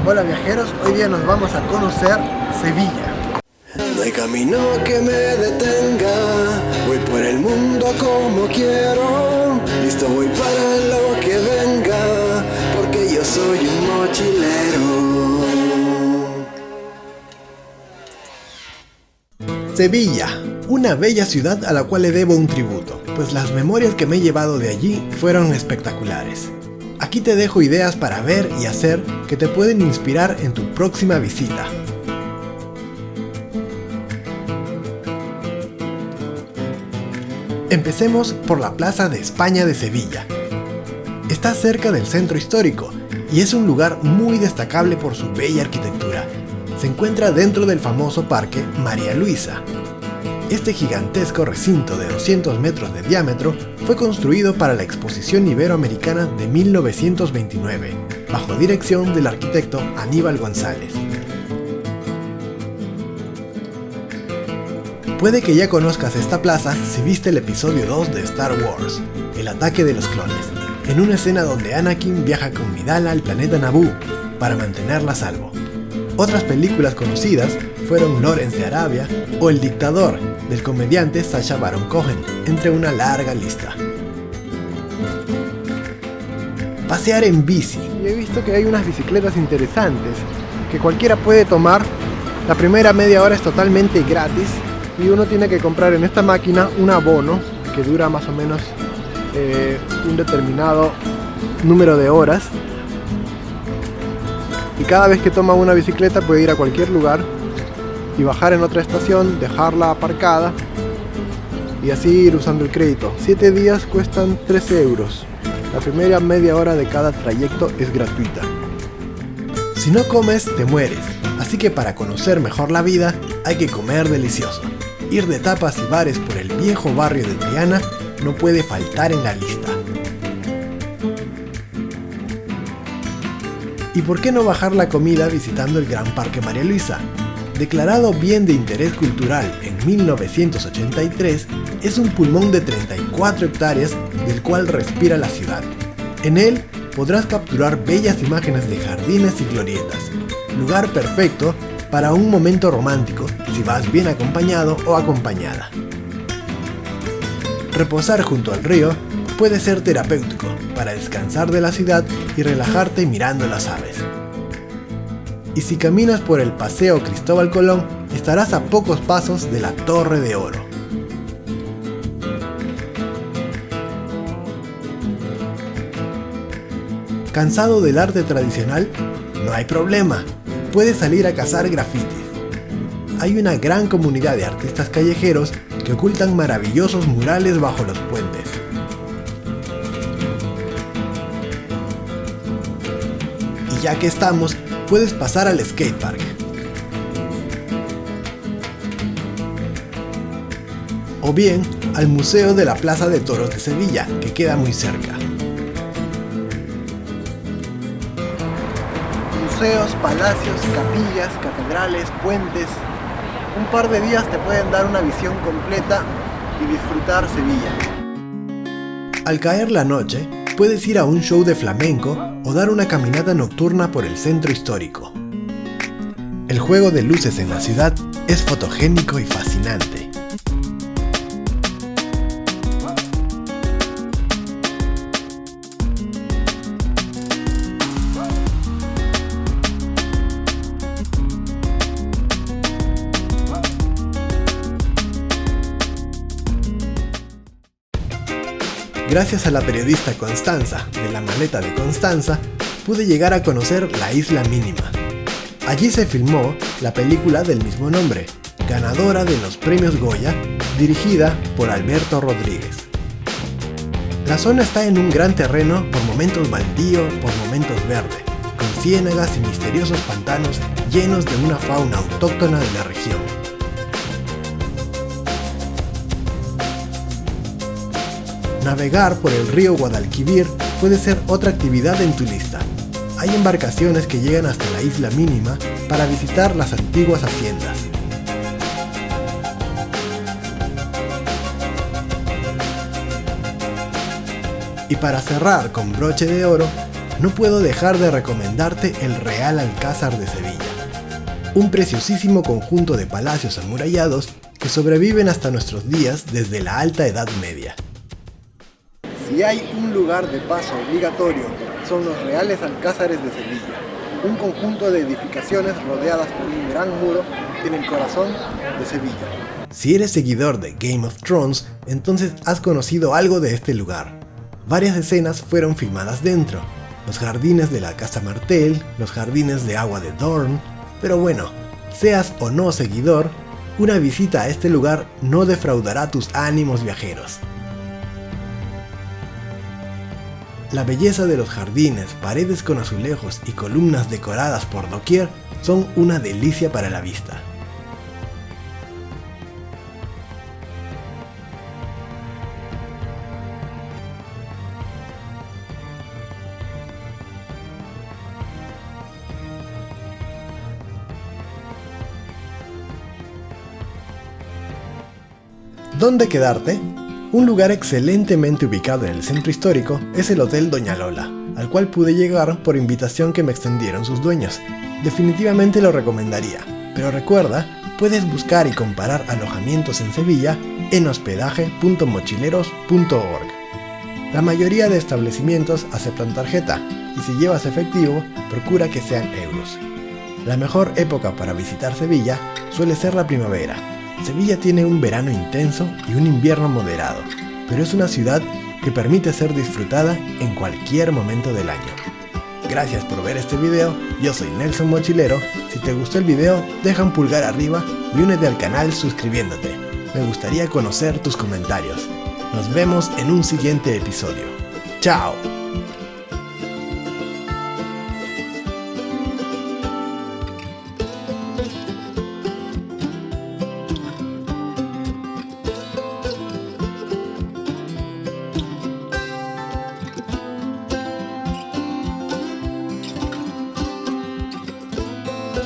Hola viajeros, hoy día nos vamos a conocer Sevilla. No hay camino que me detenga, voy por el mundo como quiero, listo voy para lo que venga, porque yo soy un mochilero. Sevilla, una bella ciudad a la cual le debo un tributo, pues las memorias que me he llevado de allí fueron espectaculares. Aquí te dejo ideas para ver y hacer que te pueden inspirar en tu próxima visita. Empecemos por la Plaza de España de Sevilla. Está cerca del centro histórico y es un lugar muy destacable por su bella arquitectura. Se encuentra dentro del famoso Parque María Luisa. Este gigantesco recinto de 200 metros de diámetro fue construido para la Exposición Iberoamericana de 1929, bajo dirección del arquitecto Aníbal González. Puede que ya conozcas esta plaza si viste el episodio 2 de Star Wars, El ataque de los clones, en una escena donde Anakin viaja con Amidala al planeta Naboo para mantenerla a salvo. Otras películas conocidas fueron Lawrence de Arabia o El dictador, del comediante Sacha Baron Cohen, entre una larga lista. Pasear en bici. Y he visto que hay unas bicicletas interesantes que cualquiera puede tomar. La primera media hora es totalmente gratis y uno tiene que comprar en esta máquina un abono que dura más o menos un determinado número de horas. Y cada vez que toma una bicicleta puede ir a cualquier lugar y bajar en otra estación, dejarla aparcada y así ir usando el crédito. 7 días cuestan 13 euros. La primera media hora de cada trayecto es gratuita. Si no comes, te mueres. Así que para conocer mejor la vida, hay que comer delicioso. Ir de tapas y bares por el viejo barrio de Triana no puede faltar en la lista. ¿Y por qué no bajar la comida visitando el Gran Parque María Luisa? Declarado bien de interés cultural en 1983, es un pulmón de 34 hectáreas del cual respira la ciudad. En él podrás capturar bellas imágenes de jardines y glorietas, lugar perfecto para un momento romántico si vas bien acompañado o acompañada. Reposar junto al río puede ser terapéutico para descansar de la ciudad y relajarte mirando las aves. Y si caminas por el Paseo Cristóbal Colón, estarás a pocos pasos de la Torre de Oro. ¿Cansado del arte tradicional? No hay problema, puedes salir a cazar grafitis. Hay una gran comunidad de artistas callejeros que ocultan maravillosos murales bajo los puentes. Y ya que estamos, puedes pasar al skatepark. O bien al Museo de la Plaza de Toros de Sevilla, que queda muy cerca. Museos, palacios, capillas, catedrales, puentes. Un par de días te pueden dar una visión completa y disfrutar Sevilla. Al caer la noche, puedes ir a un show de flamenco o dar una caminata nocturna por el centro histórico. El juego de luces en la ciudad es fotogénico y fascinante. Gracias a la periodista Constanza de La Maleta de Constanza, pude llegar a conocer la Isla Mínima. Allí se filmó la película del mismo nombre, ganadora de los premios Goya, dirigida por Alberto Rodríguez. La zona está en un gran terreno, por momentos baldío, por momentos verde, con ciénagas y misteriosos pantanos llenos de una fauna autóctona de la región. Navegar por el río Guadalquivir puede ser otra actividad en tu lista. Hay embarcaciones que llegan hasta la Isla Mínima para visitar las antiguas haciendas. Y para cerrar con broche de oro, no puedo dejar de recomendarte el Real Alcázar de Sevilla, un preciosísimo conjunto de palacios amurallados que sobreviven hasta nuestros días desde la Alta Edad Media. Si hay un lugar de paso obligatorio, son los Reales Alcázares de Sevilla, un conjunto de edificaciones rodeadas por un gran muro en el corazón de Sevilla. Si eres seguidor de Game of Thrones, entonces has conocido algo de este lugar. Varias escenas fueron filmadas dentro, los jardines de la Casa Martell, los jardines de agua de Dorne, pero bueno, seas o no seguidor, una visita a este lugar no defraudará tus ánimos viajeros. La belleza de los jardines, paredes con azulejos y columnas decoradas por doquier son una delicia para la vista. ¿Dónde quedarte? Un lugar excelentemente ubicado en el centro histórico es el Hotel Doña Lola, al cual pude llegar por invitación que me extendieron sus dueños. Definitivamente lo recomendaría, pero recuerda, puedes buscar y comparar alojamientos en Sevilla en hospedaje.mochileros.org. La mayoría de establecimientos aceptan tarjeta, y si llevas efectivo, procura que sean euros. La mejor época para visitar Sevilla suele ser la primavera. Sevilla tiene un verano intenso y un invierno moderado, pero es una ciudad que permite ser disfrutada en cualquier momento del año. Gracias por ver este video, yo soy Nelson Mochilero. Si te gustó el video, deja un pulgar arriba y únete al canal suscribiéndote. Me gustaría conocer tus comentarios. Nos vemos en un siguiente episodio. ¡Chao!